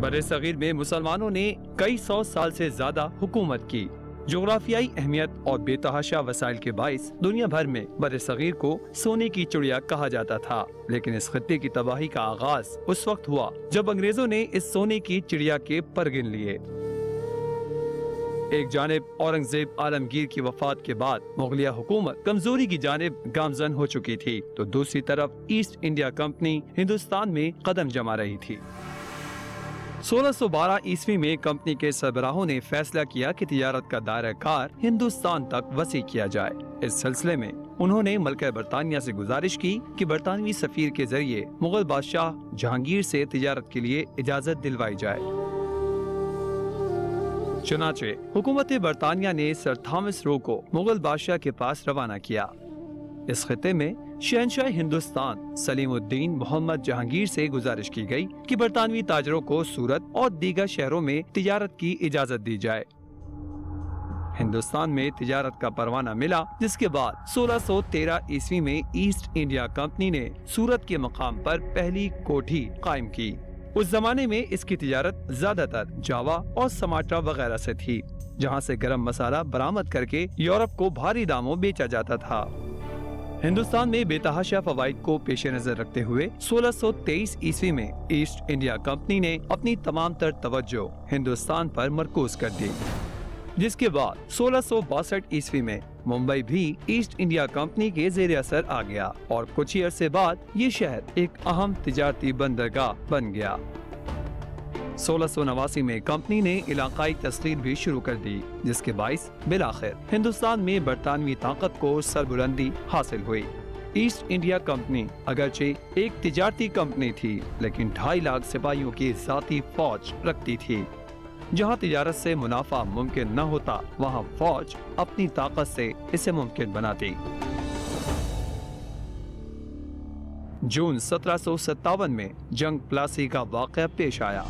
برصغیر میں مسلمانوں نے کئی سو سال سے زیادہ حکومت کی۔ جغرافیائی اہمیت اور بے تحاشا وسائل کے باعث دنیا بھر میں برصغیر کو سونے کی چڑیا کہا جاتا تھا، لیکن اس خطے کی تباہی کا آغاز اس وقت ہوا جب انگریزوں نے اس سونے کی چڑیا کے پر گن لیے۔ ایک جانب اورنگزیب عالمگیر کی وفات کے بعد مغلیہ حکومت کمزوری کی جانب گامزن ہو چکی تھی، تو دوسری طرف ایسٹ انڈیا کمپنی ہندوستان میں قدم جما رہی تھی۔ 1612 عیسوی میں کمپنی کے سربراہوں نے فیصلہ کیا کہ تجارت کا دائرہ کار ہندوستان تک وسیع کیا جائے۔ اس سلسلے میں انہوں نے ملکہ برطانیہ سے گزارش کی کہ برطانوی سفیر کے ذریعے مغل بادشاہ جہانگیر سے تجارت کے لیے اجازت دلوائی جائے۔ چنانچہ حکومت برطانیہ نے سر تھامس رو کو مغل بادشاہ کے پاس روانہ کیا۔ اس خطے میں شہنشاہ ہندوستان سلیم الدین محمد جہانگیر سے گزارش کی گئی کہ برطانوی تاجروں کو سورت اور دیگر شہروں میں تجارت کی اجازت دی جائے۔ ہندوستان میں تجارت کا پروانہ ملا، جس کے بعد 1613 عیسوی میں ایسٹ انڈیا کمپنی نے سورت کے مقام پر پہلی کوٹھی قائم کی۔ اس زمانے میں اس کی تجارت زیادہ تر جاوا اور سماٹرا وغیرہ سے تھی، جہاں سے گرم مسالہ برآمد کر کے یورپ کو بھاری داموں بیچا جاتا تھا۔ ہندوستان میں بے تحاشا فوائد کو پیش نظر رکھتے ہوئے 1623 عیسوی میں ایسٹ انڈیا کمپنی نے اپنی تمام تر توجہ ہندوستان پر مرکوز کر دی، جس کے بعد 1662 عیسوی میں ممبئی بھی ایسٹ انڈیا کمپنی کے زیر اثر آ گیا اور کچھ ہی عرصے بعد یہ شہر ایک اہم تجارتی بندرگاہ بن گیا۔ 1689 میں کمپنی نے علاقائی تسخیر بھی شروع کر دی، جس کے باعث بالآخر ہندوستان میں برطانوی طاقت کو سربلندی حاصل ہوئی۔ ایسٹ انڈیا کمپنی اگرچہ ایک تجارتی کمپنی تھی، لیکن 2.5 لاکھ سپاہیوں کی ذاتی فوج رکھتی تھی۔ جہاں تجارت سے منافع ممکن نہ ہوتا، وہاں فوج اپنی طاقت سے اسے ممکن بناتی۔ جون 1757 میں جنگ پلاسی کا واقعہ پیش آیا،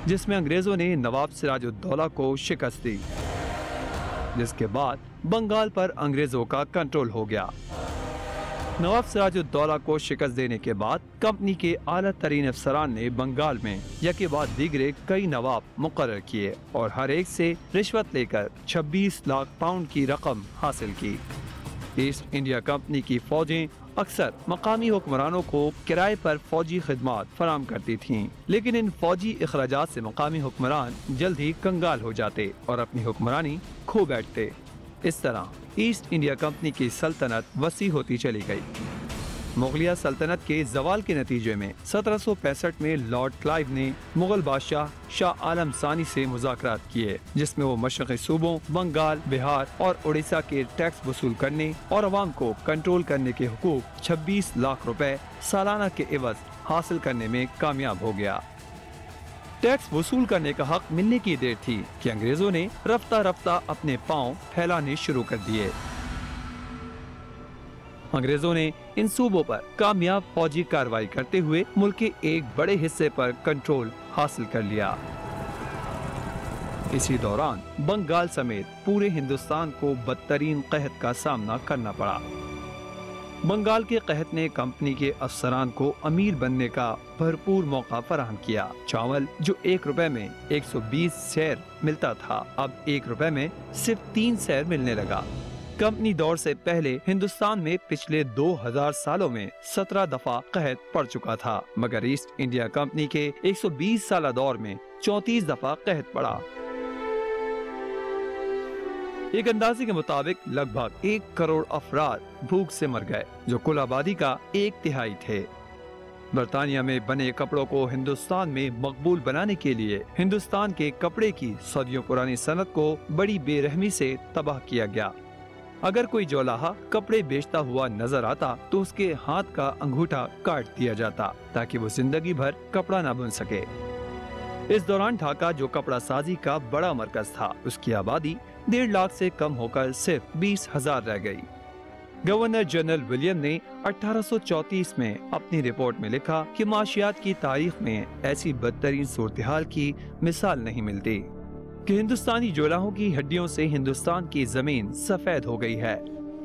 جس میں انگریزوں نے نواب سراج الدولہ کو شکست دی، جس کے بعد بنگال پر انگریزوں کا کنٹرول ہو گیا۔ نواب سراج الدولہ کو شکست دینے کے بعد کمپنی کے اعلیٰ ترین افسران نے بنگال میں یکے بعد دیگرے کئی نواب مقرر کیے اور ہر ایک سے رشوت لے کر 26 لاکھ پاؤنڈ کی رقم حاصل کی۔ ایسٹ انڈیا کمپنی کی فوجیں اکثر مقامی حکمرانوں کو کرائے پر فوجی خدمات فراہم کرتی تھیں، لیکن ان فوجی اخراجات سے مقامی حکمران جلد ہی کنگال ہو جاتے اور اپنی حکمرانی کھو بیٹھتے۔ اس طرح ایسٹ انڈیا کمپنی کی سلطنت وسیع ہوتی چلی گئی۔ مغلیہ سلطنت کے زوال کے نتیجے میں 1765 میں لارڈ کلائیو نے مغل بادشاہ شاہ عالم ثانی سے مذاکرات کیے، جس میں وہ مشرقی صوبوں بنگال، بہار اور اڑیسہ کے ٹیکس وصول کرنے اور عوام کو کنٹرول کرنے کے حقوق 26 لاکھ روپے سالانہ کے عوض حاصل کرنے میں کامیاب ہو گیا۔ ٹیکس وصول کرنے کا حق ملنے کی دیر تھی کہ انگریزوں نے رفتہ رفتہ اپنے پاؤں پھیلانے شروع کر دیے۔ انگریزوں نے ان صوبوں پر کامیاب فوجی کارروائی کرتے ہوئے ملک کے ایک بڑے حصے پر کنٹرول حاصل کر لیا۔ اسی دوران بنگال سمیت پورے ہندوستان کو بدترین قحط کا سامنا کرنا پڑا۔ بنگال کے قحط نے کمپنی کے افسران کو امیر بننے کا بھرپور موقع فراہم کیا۔ چاول جو 1 روپے میں 120 سیر ملتا تھا، اب 1 روپے میں صرف 3 سیر ملنے لگا۔ کمپنی دور سے پہلے ہندوستان میں پچھلے 2000 سالوں میں 17 دفعہ قحط پڑ چکا تھا، مگر ایسٹ انڈیا کمپنی کے 120 سالہ دور میں 34 دفعہ قحط پڑا۔ ایک اندازے کے مطابق لگ بھگ 1 کروڑ افراد بھوک سے مر گئے، جو کل آبادی کا 1/3 تھے۔ برطانیہ میں بنے کپڑوں کو ہندوستان میں مقبول بنانے کے لیے ہندوستان کے کپڑے کی صدیوں پرانی صنعت کو بڑی بے رحمی سے تباہ کیا گیا۔ اگر کوئی جولاہا کپڑے بیچتا ہوا نظر آتا تو اس کے ہاتھ کا انگوٹھا کاٹ دیا جاتا تاکہ وہ زندگی بھر کپڑا نہ بن سکے۔ اس دوران ڈھاکہ جو کپڑا سازی کا بڑا مرکز تھا، اس کی آبادی 1.5 لاکھ سے کم ہو کر صرف 20,000 رہ گئی۔ گورنر جنرل ولیم نے 1834 میں اپنی رپورٹ میں لکھا کہ معاشیات کی تاریخ میں ایسی بدترین صورتحال کی مثال نہیں ملتی کہ ہندوستانی جولاہوں کی ہڈیوں سے ہندوستان کی زمین سفید ہو گئی ہے۔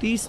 30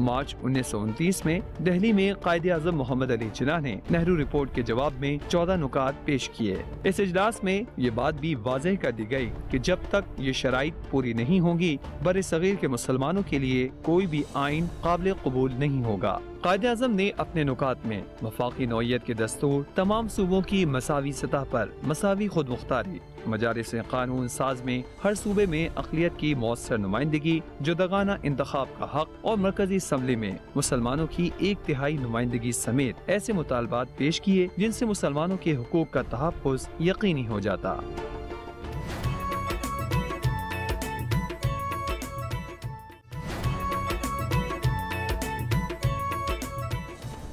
مارچ 1929 میں دہلی میں قائد اعظم محمد علی جناح نے نہرو رپورٹ کے جواب میں 14 نکات پیش کیے۔ اس اجلاس میں یہ بات بھی واضح کر دی گئی کہ جب تک یہ شرائط پوری نہیں ہوں گی بر صغیر کے مسلمانوں کے لیے کوئی بھی آئین قابل قبول نہیں ہوگا۔ قائد اعظم نے اپنے نکات میں وفاقی نوعیت کے دستور، تمام صوبوں کی مساوی سطح پر مساوی خود مختاری، مجالس قانون ساز میں ہر صوبے میں اقلیت کی مؤثر نمائندگی، جداگانہ انتخاب کا حق اور مرکزی اسمبلی میں مسلمانوں کی 1/3 نمائندگی سمیت ایسے مطالبات پیش کیے جن سے مسلمانوں کے حقوق کا تحفظ یقینی ہو جاتا۔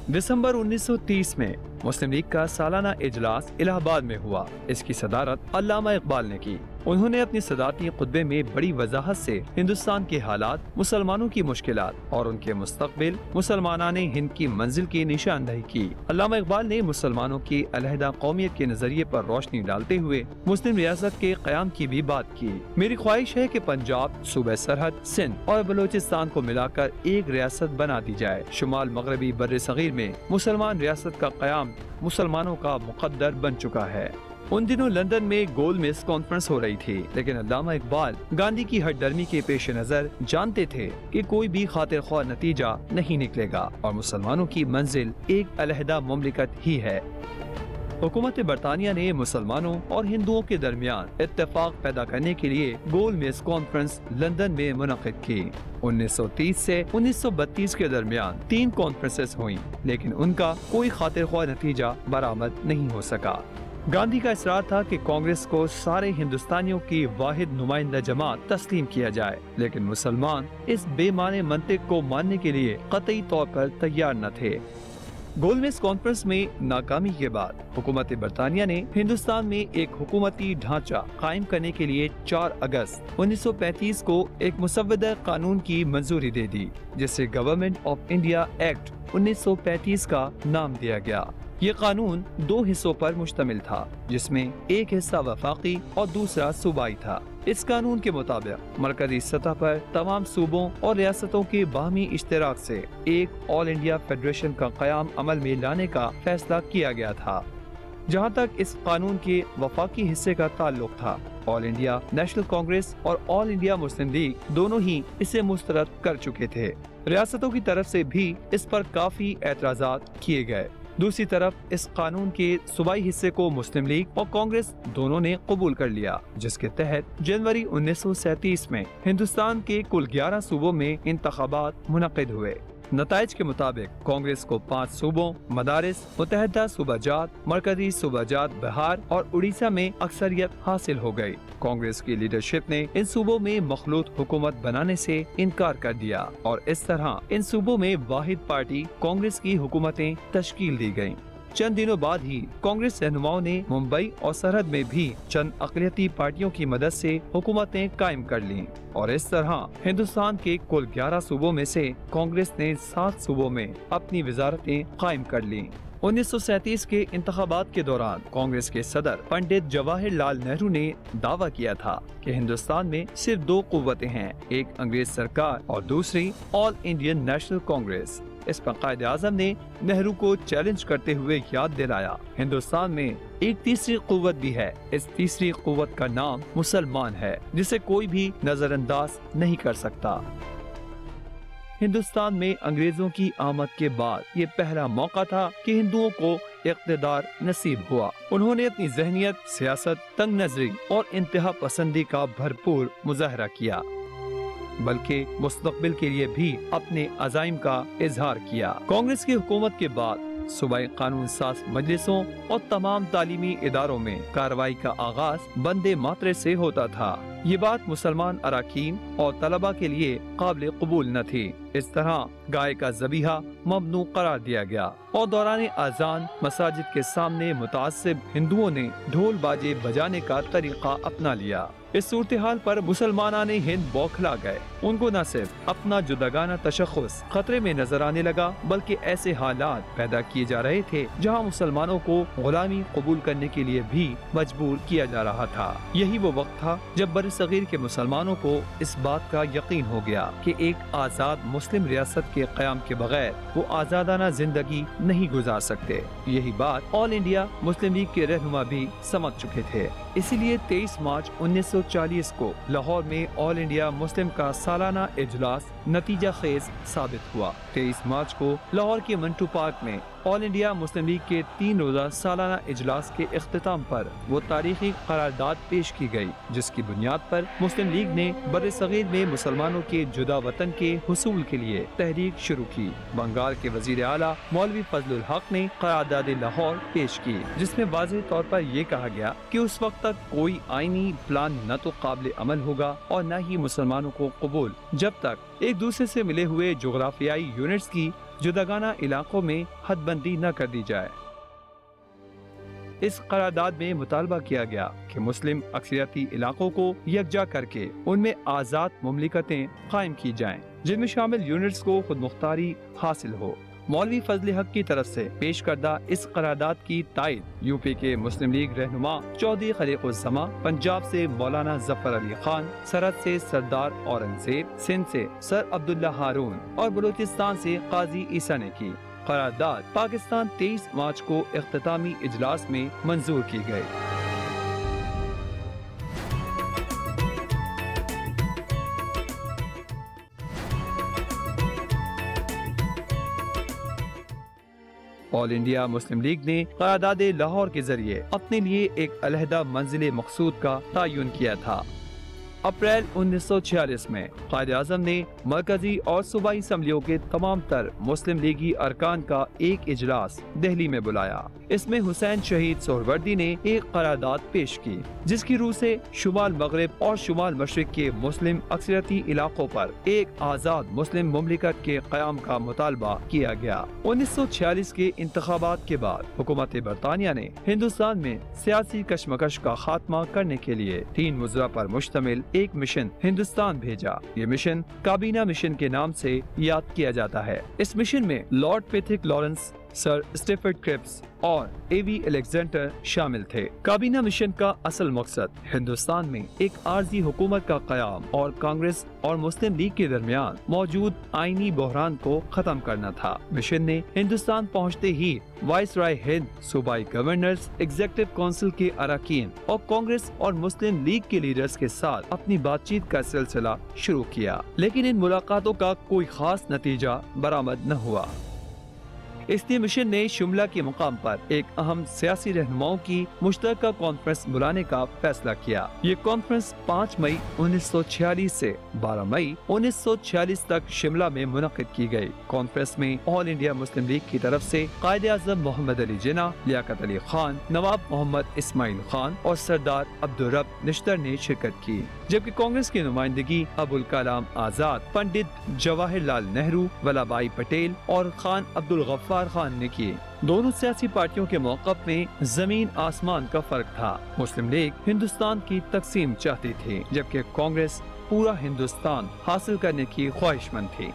دسمبر 1930 میں مسلم لیگ کا سالانہ اجلاس الہ آباد میں ہوا۔ اس کی صدارت علامہ اقبال نے کی۔ انہوں نے اپنی صدارتی خطبے میں بڑی وضاحت سے ہندوستان کے حالات، مسلمانوں کی مشکلات اور ان کے مستقبل، مسلمانان ہند کی منزل کی نشاندہی کی۔ علامہ اقبال نے مسلمانوں کی علیحدہ قومیت کے نظریے پر روشنی ڈالتے ہوئے مسلم ریاست کے قیام کی بھی بات کی۔ میری خواہش ہے کہ پنجاب، صوبہ سرحد، سندھ اور بلوچستان کو ملا کر ایک ریاست بنا دی جائے۔ شمال مغربی بر صغیر میں مسلمان ریاست کا قیام مسلمانوں کا مقدر بن چکا ہے۔ ان دنوں لندن میں گول میز کانفرنس ہو رہی تھی، لیکن علامہ اقبال گاندھی کی ہٹ درمی کے پیش نظر جانتے تھے کہ کوئی بھی خاطر خواہ نتیجہ نہیں نکلے گا اور مسلمانوں کی منزل ایک علیحدہ مملکت ہی ہے۔ حکومت برطانیہ نے مسلمانوں اور ہندوؤں کے درمیان اتفاق پیدا کرنے کے لیے گول میز کانفرنس لندن میں منعقد کی۔ 1930 سے 1932 کے درمیان 3 کانفرنسز ہوئیں، لیکن ان کا کوئی خاطر خواہ نتیجہ برآمد نہیں ہو سکا۔ گاندھی کا اصرار تھا کہ کانگریس کو سارے ہندوستانیوں کی واحد نمائندہ جماعت تسلیم کیا جائے، لیکن مسلمان اس بے معنی منطق کو ماننے کے لیے قطعی طور پر تیار نہ تھے۔ گول میز کانفرنس میں ناکامی کے بعد حکومت برطانیہ نے ہندوستان میں ایک حکومتی ڈھانچہ قائم کرنے کے لیے 4 اگست 1935 کو ایک مسودہ قانون کی منظوری دے دی، جسے گورنمنٹ آف انڈیا ایکٹ 1935 کا نام دیا گیا۔ یہ قانون 2 حصوں پر مشتمل تھا، جس میں ایک حصہ وفاقی اور دوسرا صوبائی تھا۔ اس قانون کے مطابق مرکزی سطح پر تمام صوبوں اور ریاستوں کے باہمی اشتراک سے ایک آل انڈیا فیڈریشن کا قیام عمل میں لانے کا فیصلہ کیا گیا تھا۔ جہاں تک اس قانون کے وفاقی حصے کا تعلق تھا، آل انڈیا نیشنل کانگریس اور آل انڈیا مسلم لیگ دونوں ہی اسے مسترد کر چکے تھے۔ ریاستوں کی طرف سے بھی اس پر کافی اعتراضات کیے گئے۔ دوسری طرف اس قانون کے صوبائی حصے کو مسلم لیگ اور کانگریس دونوں نے قبول کر لیا، جس کے تحت جنوری 1937 میں ہندوستان کے کل 11 صوبوں میں انتخابات منعقد ہوئے۔ نتائج کے مطابق کانگریس کو 5 صوبوں، مدارس، متحدہ صوبہ جات، مرکزی صوبہ جات بہار اور اڑیسہ میں اکثریت حاصل ہو گئی۔ کانگریس کی لیڈرشپ نے ان صوبوں میں مخلوط حکومت بنانے سے انکار کر دیا اور اس طرح ان صوبوں میں واحد پارٹی کانگریس کی حکومتیں تشکیل دی گئیں۔ چند دنوں بعد ہی کانگریس رہنماؤں نے ممبئی اور سرحد میں بھی چند اقلیتی پارٹیوں کی مدد سے حکومتیں قائم کر لیں اور اس طرح ہندوستان کے کل 11 صوبوں میں سے کانگریس نے 7 صوبوں میں اپنی وزارتیں قائم کر لیں۔ 1937 کے انتخابات کے دوران کانگریس کے صدر پنڈت جواہر لال نہرو نے دعویٰ کیا تھا کہ ہندوستان میں صرف 2 قوتیں ہیں، ایک انگریز سرکار اور دوسری آل انڈین نیشنل کانگریس۔ اس پر قائد اعظم نے نہرو کو چیلنج کرتے ہوئے یاد دلایا، ہندوستان میں ایک تیسری قوت بھی ہے، اس تیسری قوت کا نام مسلمان ہے، جسے کوئی بھی نظر انداز نہیں کر سکتا۔ ہندوستان میں انگریزوں کی آمد کے بعد یہ پہلا موقع تھا کہ ہندوؤں کو اقتدار نصیب ہوا۔ انہوں نے اپنی ذہنیت، سیاست، تنگ نظری اور انتہا پسندی کا بھرپور مظاہرہ کیا، بلکہ مستقبل کے لیے بھی اپنے عزائم کا اظہار کیا۔ کانگریس کی حکومت کے بعد صوبائی قانون ساز مجلسوں اور تمام تعلیمی اداروں میں کارروائی کا آغاز بندے ماترے سے ہوتا تھا۔ یہ بات مسلمان اراکین اور طلبہ کے لیے قابل قبول نہ تھی۔ اس طرح گائے کا ذبیحہ ممنوع قرار دیا گیا اور دوران اذان مساجد کے سامنے متعصب ہندوؤں نے ڈھول باجے بجانے کا طریقہ اپنا لیا۔ اس صورتحال پر مسلمانان ہند بوکھلا گئے۔ ان کو نہ صرف اپنا جداگانہ تشخص خطرے میں نظر آنے لگا، بلکہ ایسے حالات پیدا کیے جا رہے تھے جہاں مسلمانوں کو غلامی قبول کرنے کے لیے بھی مجبور کیا جا رہا تھا۔ یہی وہ وقت تھا جب بر صغیر کے مسلمانوں کو اس بات کا یقین ہو گیا کہ ایک آزاد مسلم ریاست کے قیام کے بغیر وہ آزادانہ زندگی نہیں گزار سکتے۔ یہی بات آل انڈیا مسلم لیگ کے رہنما بھی سمجھ چکے تھے۔ اسی لیے 23 مارچ 1940 کو لاہور میں آل انڈیا مسلم کا سالانہ اجلاس نتیجہ خیز ثابت ہوا۔ 23 مارچ کو لاہور کے منٹو پارک میں آل انڈیا مسلم لیگ کے 3 روزہ سالانہ اجلاس کے اختتام پر وہ تاریخی قرارداد پیش کی گئی، جس کی بنیاد پر مسلم لیگ نے بر صغیر میں مسلمانوں کے جدا وطن کے حصول کے لیے تحریک شروع کی۔ بنگال کے وزیر اعلیٰ مولوی فضل الحق نے قرارداد لاہور پیش کی، جس میں واضح طور پر یہ کہا گیا کہ اس وقت تک کوئی آئینی پلان نہ تو قابل عمل ہوگا اور نہ ہی مسلمانوں کو قبول، جب تک ایک دوسرے سے ملے ہوئے جغرافیائی یونٹس کی جداگانہ علاقوں میں حد بندی نہ کر دی جائے۔ اس قرارداد میں مطالبہ کیا گیا کہ مسلم اکثریتی علاقوں کو یکجا کر کے ان میں آزاد مملکتیں قائم کی جائیں، جن میں شامل یونٹس کو خود مختاری حاصل ہو۔ مولوی فضل حق کی طرف سے پیش کردہ اس قرارداد کی تائید یو پی کے مسلم لیگ رہنما چودھری خلیق الزماں، پنجاب سے مولانا ظفر علی خان، سرحد سے سردار اورنگزیب، سندھ سے سر عبداللہ ہارون اور بلوچستان سے قاضی عیسیٰ نے کی۔ قرارداد پاکستان 23 مارچ کو اختتامی اجلاس میں منظور کی گئی۔ آل انڈیا مسلم لیگ نے قرارداد لاہور کے ذریعے اپنے لیے ایک علیحدہ منزل مقصود کا تعین کیا تھا۔ اپریل 1946 میں قائد اعظم نے مرکزی اور صوبائی اسمبلیوں کے تمام تر مسلم لیگی ارکان کا ایک اجلاس دہلی میں بلایا۔ اس میں حسین شہید سہروردی نے ایک قرارداد پیش کی، جس کی روح سے شمال مغرب اور شمال مشرق کے مسلم اکثریتی علاقوں پر ایک آزاد مسلم مملکت کے قیام کا مطالبہ کیا گیا۔ 1946 کے انتخابات کے بعد حکومت برطانیہ نے ہندوستان میں سیاسی کشمکش کا خاتمہ کرنے کے لیے 3 وزراء پر مشتمل ایک مشن ہندوستان بھیجا۔ یہ مشن کابینہ مشن کے نام سے یاد کیا جاتا ہے۔ اس مشن میں لارڈ پیٹرک لارنس، سر اسٹیفرڈ کرپس اور اے وی الیگزینڈر شامل تھے۔ کابینہ مشن کا اصل مقصد ہندوستان میں ایک عارضی حکومت کا قیام اور کانگریس اور مسلم لیگ کے درمیان موجود آئینی بحران کو ختم کرنا تھا۔ مشن نے ہندوستان پہنچتے ہی وائس رائے ہند، صوبائی گورنرز، ایگزیکٹو کونسل کے اراکین اور کانگریس اور مسلم لیگ کے لیڈرز کے ساتھ اپنی بات چیت کا سلسلہ شروع کیا، لیکن ان ملاقاتوں کا کوئی خاص نتیجہ برآمد نہ ہوا۔ اس لیے مشن نے شملہ کے مقام پر ایک اہم سیاسی رہنماؤں کی مشترکہ کانفرنس بلانے کا فیصلہ کیا۔ یہ کانفرنس 5 مئی 1946 سے 12 مئی 1946 تک شملہ میں منعقد کی گئی۔ کانفرنس میں آل انڈیا مسلم لیگ کی طرف سے قائد اعظم محمد علی جناح، لیاقت علی خان، نواب محمد اسماعیل خان اور سردار عبدالرب نشتر نے شرکت کی، جبکہ کانگریس کی نمائندگی ابوالکلام آزاد، پنڈت جواہر لال نہرو، ولابھ بھائی پٹیل اور خان عبدالغفار خان نے کی۔ دونوں سیاسی پارٹیوں کے موقف میں زمین آسمان کا فرق تھا۔ مسلم لیگ ہندوستان کی تقسیم چاہتی تھی، جبکہ کانگریس پورا ہندوستان حاصل کرنے کی خواہش مند تھی۔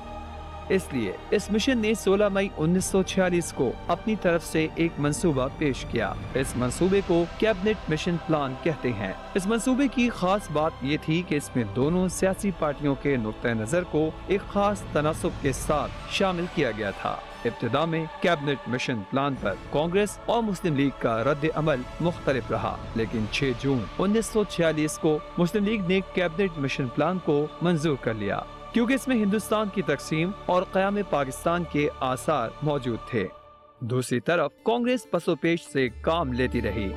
اس لیے اس مشن نے 16 مئی 1946 کو اپنی طرف سے ایک منصوبہ پیش کیا۔ اس منصوبے کو کیبنٹ مشن پلان کہتے ہیں۔ اس منصوبے کی خاص بات یہ تھی کہ اس میں دونوں سیاسی پارٹیوں کے نقطہ نظر کو ایک خاص تناسب کے ساتھ شامل کیا گیا تھا۔ ابتدا میں کیبنٹ مشن پلان پر کانگریس اور مسلم لیگ کا رد عمل مختلف رہا، لیکن 6 جون 1946 کو مسلم لیگ نے کیبنٹ مشن پلان کو منظور کر لیا، کیونکہ اس میں ہندوستان کی تقسیم اور قیام پاکستان کے آثار موجود تھے۔ دوسری طرف کانگریس پس و پیش سے کام لیتی رہی۔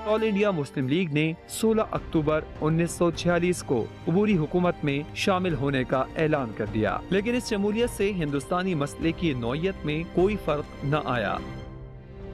آل انڈیا مسلم لیگ نے 16 اکتوبر 1946 کو عبوری حکومت میں شامل ہونے کا اعلان کر دیا، لیکن اس شمولیت سے ہندوستانی مسئلے کی نوعیت میں کوئی فرق نہ آیا۔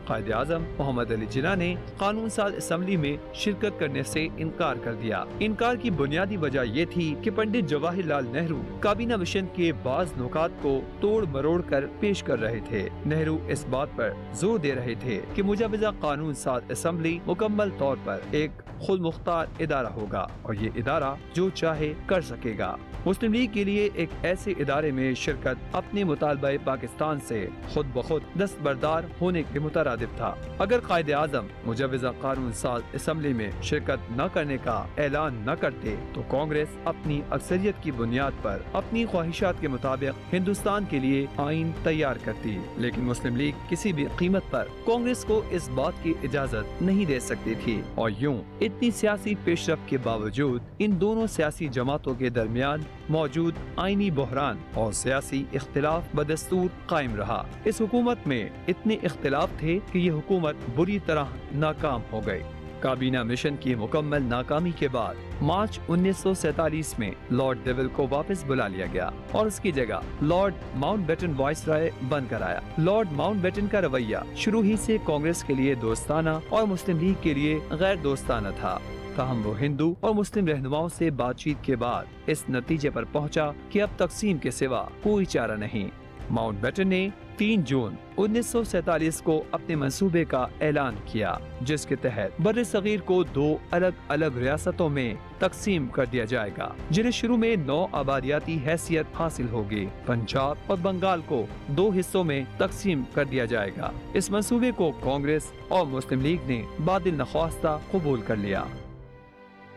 قائد اعظم محمد علی جناح نے قانون ساز اسمبلی میں شرکت کرنے سے انکار کر دیا۔ انکار کی بنیادی وجہ یہ تھی کہ پنڈت جواہر لال نہرو کابینہ مشن کے بعض نکات کو توڑ مروڑ کر پیش کر رہے تھے۔ نہرو اس بات پر زور دے رہے تھے کہ مجوزہ قانون ساز اسمبلی مکمل طور پر ایک خود مختار ادارہ ہوگا اور یہ ادارہ جو چاہے کر سکے گا۔ مسلم لیگ کے لیے ایک ایسے ادارے میں شرکت اپنے مطالبہ پاکستان سے خود بخود دستبردار ہونے کے مترادف تھا۔ اگر قائد اعظم مجوزہ قانون ساز اسمبلی میں شرکت نہ کرنے کا اعلان نہ کرتے تو کانگریس اپنی اکثریت کی بنیاد پر اپنی خواہشات کے مطابق ہندوستان کے لیے آئین تیار کرتی، لیکن مسلم لیگ کسی بھی قیمت پر کانگریس کو اس بات کی اجازت نہیں دے سکتی تھی، اور یوں اتنی سیاسی پیش رفت کے باوجود ان دونوں سیاسی جماعتوں کے درمیان موجود آئینی بحران اور سیاسی اختلاف بدستور قائم رہا۔ اس حکومت میں اتنے اختلاف تھے کہ یہ حکومت بری طرح ناکام ہو گئی۔ کابینہ مشن کی مکمل ناکامی کے بعد مارچ 1947 میں لارڈ ڈیول کو واپس بلا لیا گیا اور اس کی جگہ لارڈ ماؤنٹ بیٹن وائس رائے بن کر آیا۔ لارڈ ماؤنٹ بیٹن کا رویہ شروع ہی سے کانگریس کے لیے دوستانہ اور مسلم لیگ کے لیے غیر دوستانہ تھا، تاہم وہ ہندو اور مسلم رہنماؤں سے بات چیت کے بعد اس نتیجے پر پہنچا کہ اب تقسیم کے سوا کوئی چارہ نہیں۔ ماؤنٹ بیٹن نے 3 جون 1947 کو اپنے منصوبے کا اعلان کیا، جس کے تحت بر صغیر کو 2 الگ الگ ریاستوں میں تقسیم کر دیا جائے گا، جنہیں شروع میں 9 آبادیاتی حیثیت حاصل ہوگی۔ پنجاب اور بنگال کو 2 حصوں میں تقسیم کر دیا جائے گا۔ اس منصوبے کو کانگریس اور مسلم لیگ نے بادل نخواستہ قبول کر لیا۔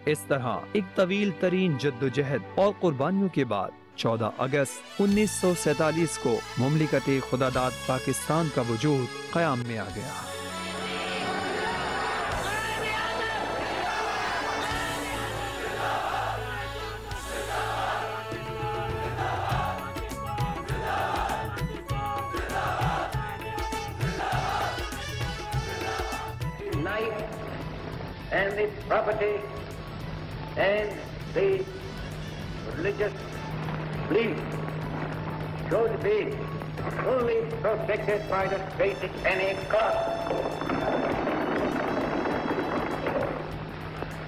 اس طرح ایک طویل ترین جدوجہد اور قربانیوں کے بعد 14 اگست 1947 کو مملکت خداداد پاکستان کا وجود قیام میں آ گیا۔ Life and the property and the religious belief should be fully protected by the state at any cost.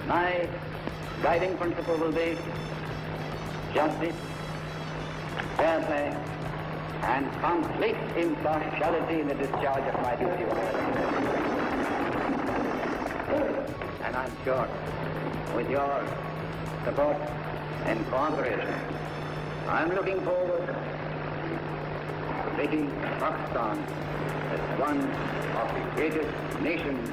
My guiding principle will be justice, fair play, and complete impartiality in the discharge of my duty. And I'm sure, with your support and cooperation, I'm looking forward to making Pakistan as one of the greatest nations